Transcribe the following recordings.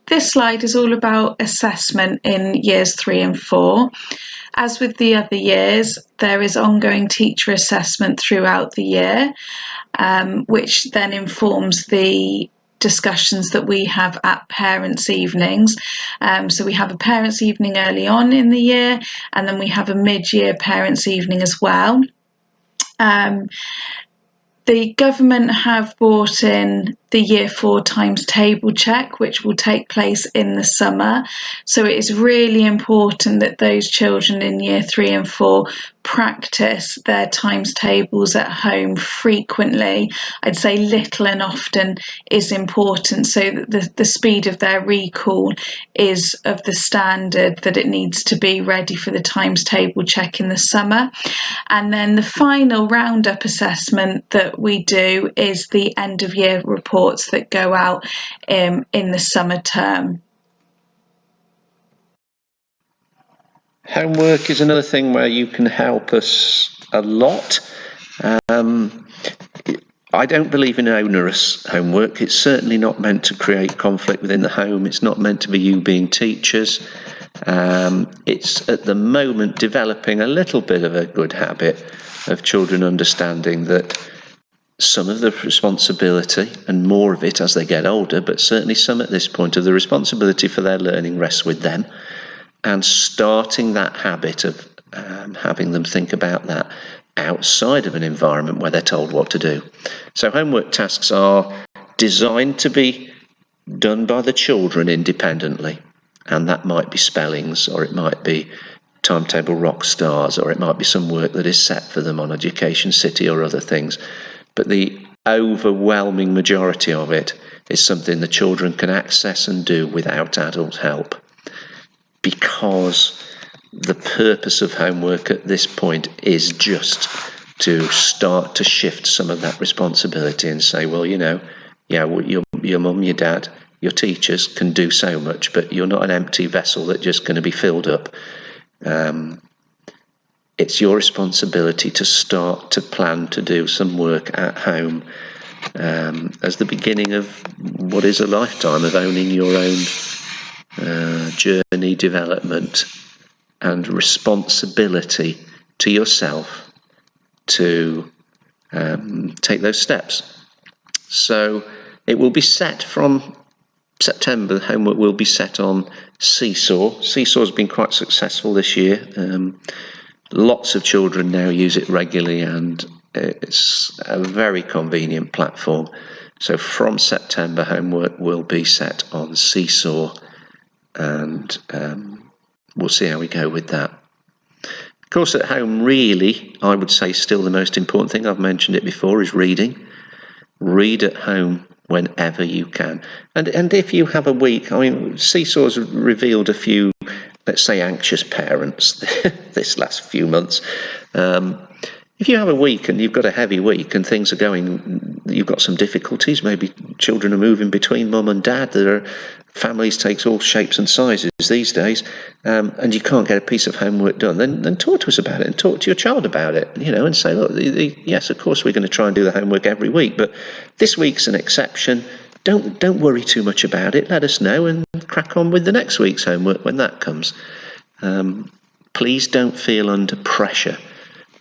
this slide is all about assessment in years 3 and 4. As with the other years, there is ongoing teacher assessment throughout the year, which then informs the discussions that we have at parents' evenings. So we have a parents' evening early on in the year, and then we have a mid-year parents' evening as well. The government have brought in the Year 4 times table check, which will take place in the summer. So it is really important that those children in Year 3 and 4 practice their times tables at home frequently. I'd say little and often is important, so that the speed of their recall is of the standard that it needs to be ready for the times table check in the summer. And then the final roundup assessment that we do is the end of year reports that go out in the summer term. Homework is another thing where you can help us a lot. I don't believe in onerous homework. It's certainly not meant to create conflict within the home. It's not meant to be you being teachers. It's at the moment developing a little bit of a good habit of children understanding that some of the responsibility, and more of it as they get older, but certainly some at this point, of the responsibility for their learning rests with them, and starting that habit of having them think about that outside of an environment where they're told what to do. So homework tasks are designed to be done by the children independently, and that might be spellings, or it might be timetable rock stars, or it might be some work that is set for them on Education City or other things. But the overwhelming majority of it is something the children can access and do without adult help, because the purpose of homework at this point is just to start to shift some of that responsibility and say, well, you know, yeah, your mum, your dad, your teachers can do so much, but you're not an empty vessel that's just going to be filled up. It's your responsibility to start to plan to do some work at home as the beginning of what is a lifetime of owning your own journey, development, and responsibility to yourself to take those steps. So it will be set from September. The homework will be set on Seesaw. Seesaw has been quite successful this year. Lots of children now use it regularly, and it's a very convenient platform. So from September, homework will be set on Seesaw, and we'll see how we go with that. Of course, at home, really, I would say still the most important thing, I've mentioned it before, is reading. Read at home whenever you can. And if you have a week, I mean, Seesaw's revealed a few, let's say, anxious parents this last few months. If you have a week and you've got a heavy week and things are going, you've got some difficulties, maybe children are moving between mum and dad, there are families takes all shapes and sizes these days, and you can't get a piece of homework done, then talk to us about it and talk to your child about it, you know, and say, look, yes, of course we're going to try and do the homework every week, but this week's an exception. Don't worry too much about it. Let us know and crack on with the next week's homework when that comes. Please don't feel under pressure.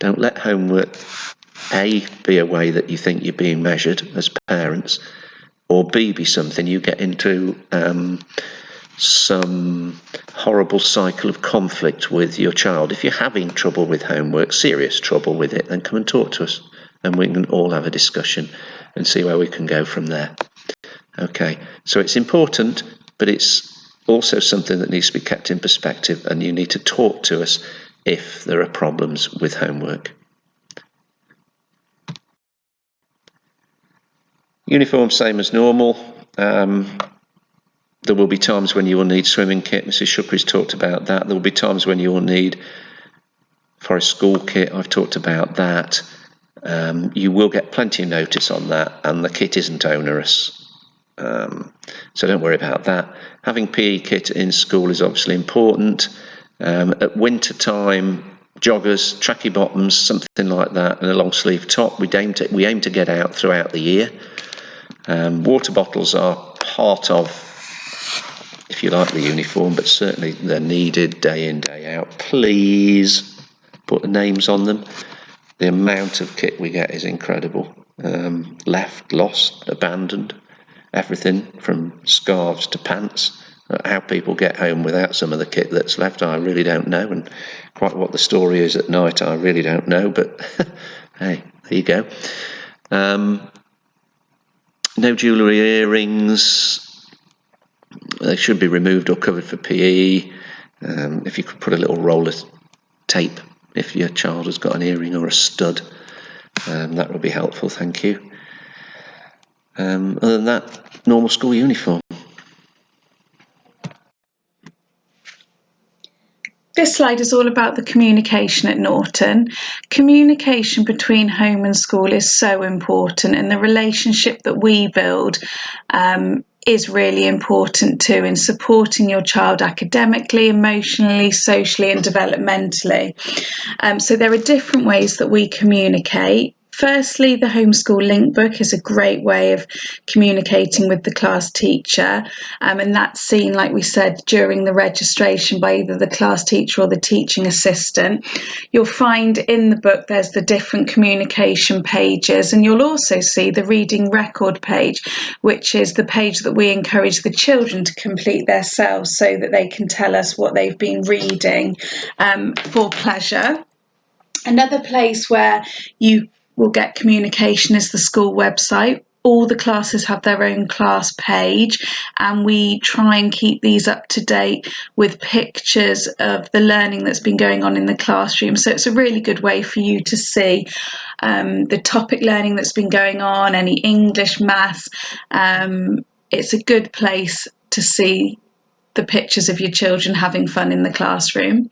Don't let homework, A, be a way that you think you're being measured as parents, or B, be something you get into some horrible cycle of conflict with your child. If you're having trouble with homework, serious trouble with it, then come and talk to us, and we can all have a discussion and see where we can go from there. Okay, so it's important, but it's also something that needs to be kept in perspective, and you need to talk to us if there are problems with homework. Uniform same as normal. There will be times when you will need swimming kit. Mrs. Shukri's talked about that. There will be times when you will need forest school kit. I've talked about that. You will get plenty of notice on that, and the kit isn't onerous. So don't worry about that. Having PE kit in school is obviously important. At winter time, joggers, tracky bottoms, something like that, and a long sleeve top. We aim to get out throughout the year. Water bottles are part of if you like the uniform, but certainly they're needed day in, day out. Please put the names on them. The amount of kit we get is incredible. Left, lost, abandoned, everything from scarves to pants. How people get home without some of the kit that's left, I really don't know, and quite what the story is at night, I really don't know, but hey, there you go. No jewellery, earrings. They should be removed or covered for PE. If you could put a little roll of tape if your child has got an earring or a stud, that would be helpful, thank you. Other than that, normal school uniform. This slide is all about the communication at Norton. Communication between home and school is so important, and the relationship that we build is really important too in supporting your child academically, emotionally, socially and developmentally. So there are different ways that we communicate. Firstly, the homeschool link book is a great way of communicating with the class teacher, and that's seen, like we said, during the registration by either the class teacher or the teaching assistant. You'll find in the book there's the different communication pages, and you'll also see the reading record page, which is the page that we encourage the children to complete themselves so that they can tell us what they've been reading for pleasure. Another place where you will get communication is the school website. All the classes have their own class page, and we try and keep these up to date with pictures of the learning that's been going on in the classroom. So it's a really good way for you to see the topic learning that's been going on, any English, maths. It's a good place to see the pictures of your children having fun in the classroom.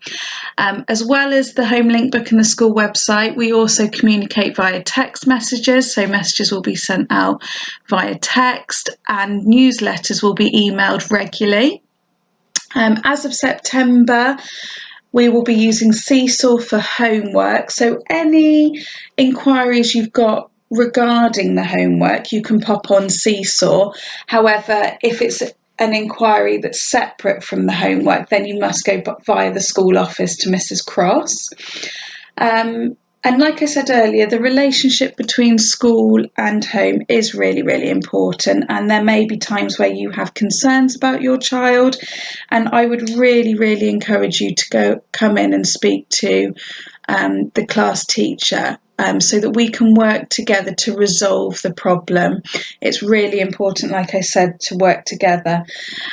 As well as the home link book and the school website, we also communicate via text messages. So messages will be sent out via text, and newsletters will be emailed regularly. As of September, we will be using Seesaw for homework. So any inquiries you've got regarding the homework, you can pop on Seesaw. However, if it's an inquiry that's separate from the homework, then you must go via the school office to Mrs. Cross. And like I said earlier, the relationship between school and home is really, really important. And there may be times where you have concerns about your child. And I would really, really encourage you to come in and speak to the class teacher, so that we can work together to resolve the problem. It's really important, like I said, to work together.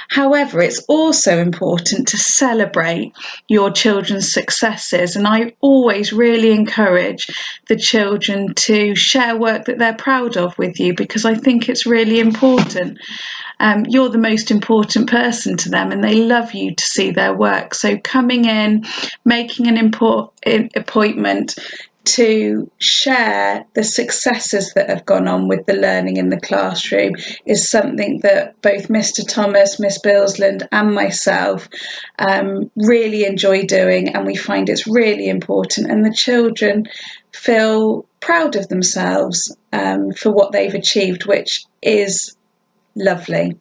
However, it's also important to celebrate your children's successes, and I always really encourage the children to share work that they're proud of with you, because I think it's really important. You're the most important person to them, and they love you to see their work. So coming in, making an appointment to share the successes that have gone on with the learning in the classroom is something that both Mr. Thomas, Miss Billsland and myself really enjoy doing, and we find it's really important, and the children feel proud of themselves for what they've achieved, which is lovely.